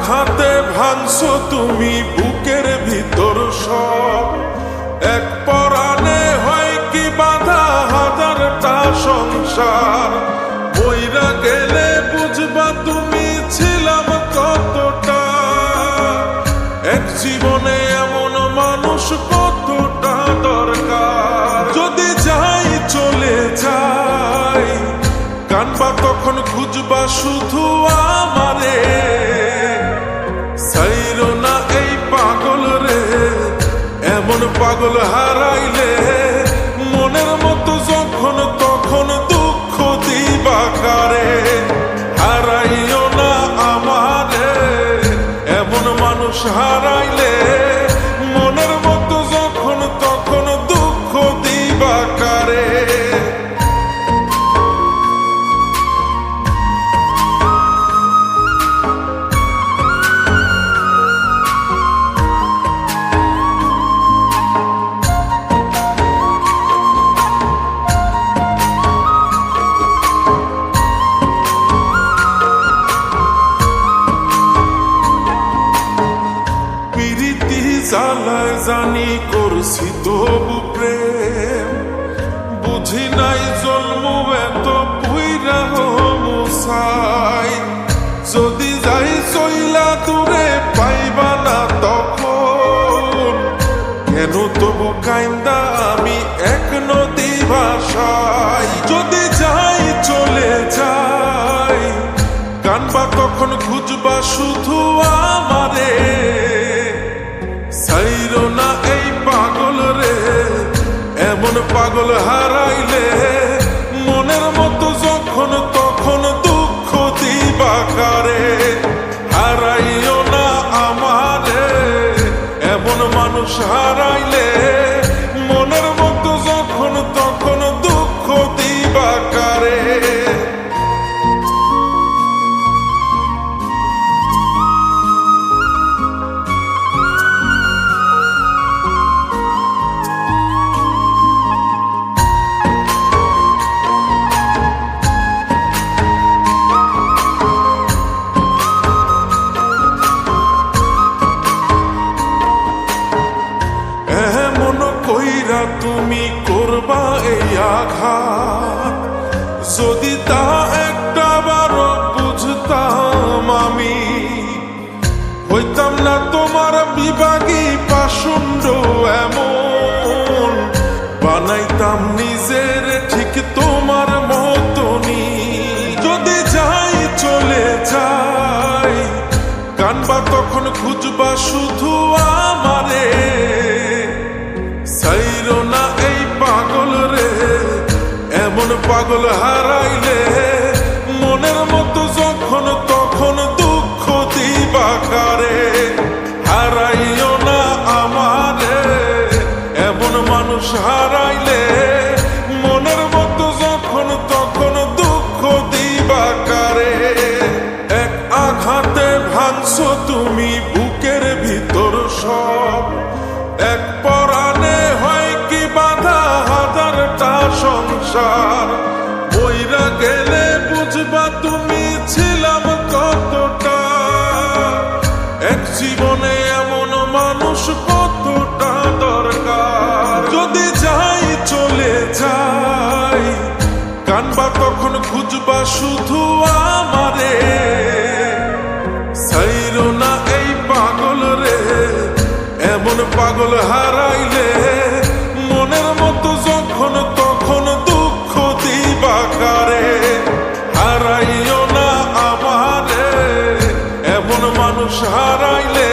আঘাতে ভাঙছো তুমি বুকের ভিতর সব। এক পরাণে হয় কি বাধা হাজারটা সংসার। বইরা গেলে বুঝবা তুমি ছিলাম কতটা। এক জীবনে এমন মানুষ কতটা দরকার। যদি যাই চলে যাই কানবা তখন খুঁজবা শুধু আমারে। সাইরো না এই পাগল রে, এমন পাগল হারাইলে মনের মতো যখন তখন দুঃখ দিবা কারে। হারাইও না আমারে, এমন মানুষ হারাইলে মনের মতো যখন তখন দুঃখ দিবা কারে। জ্বালায় জানি করছি তবু প্রেম, বুঝি নাই জন্ম এত পুইরা মুসাই। যদি যাই চইলা দূরে পাইবা না তখন, কেন তবু কাইন্দা আমি এক নদী ভাষাই। যদি যাই চলে যাই কানবা তখন খুঁজবা শুধু আমারে। সাইরো না এই পাগল রে, এমন পাগল হারাইলে মনের মতো যখন তখন দুঃখ দিবা কারে। হারাইও না আমারে, এমন মানুষ হারাইলে মনের মতো যখন তখন দুঃখ দিবা কারে। তুমি করবা এই আঘাত, যদি তা একটা বারো বুঝতাম আমি, হইতাম না তোমার বিভাগী পাষণ্ড এমন। বানাইতাম নিজের ঠিক তোমার মতনই। যদি যাই চলে যাই কানবা তখন খুঁজবা শুধু আমারে। সাইরো না এই পাগল রে, এমন পাগল হারাইলে মনের মতো যখন তখন দুঃখ দিবা কারে। হারাইও না আমারে, এমন মানুষ হারাইলে মনের মতো যখন তখন দুঃখ দিবা কারে। এক আঘাতে ভাঙছো তুমি বুকের ভিতর সব। এক পরাণে হয় কি বাধা হাজারটা সংসার। বইরা গেলে বুঝবা তুমি ছিলাম কতটা। এক জীবনে এমন মানুষ কতটা দরকার। যদি যাই চলে যাই কানবা তখন খুঁজবা শুধু আমারে। সাইরো না এই পাগল রে, এমন পাগল হারাইলে মনের মতো যখন তখন দুঃখ দিবা কারে। হারাইও না আমারে, এমন মানুষ হারাইলে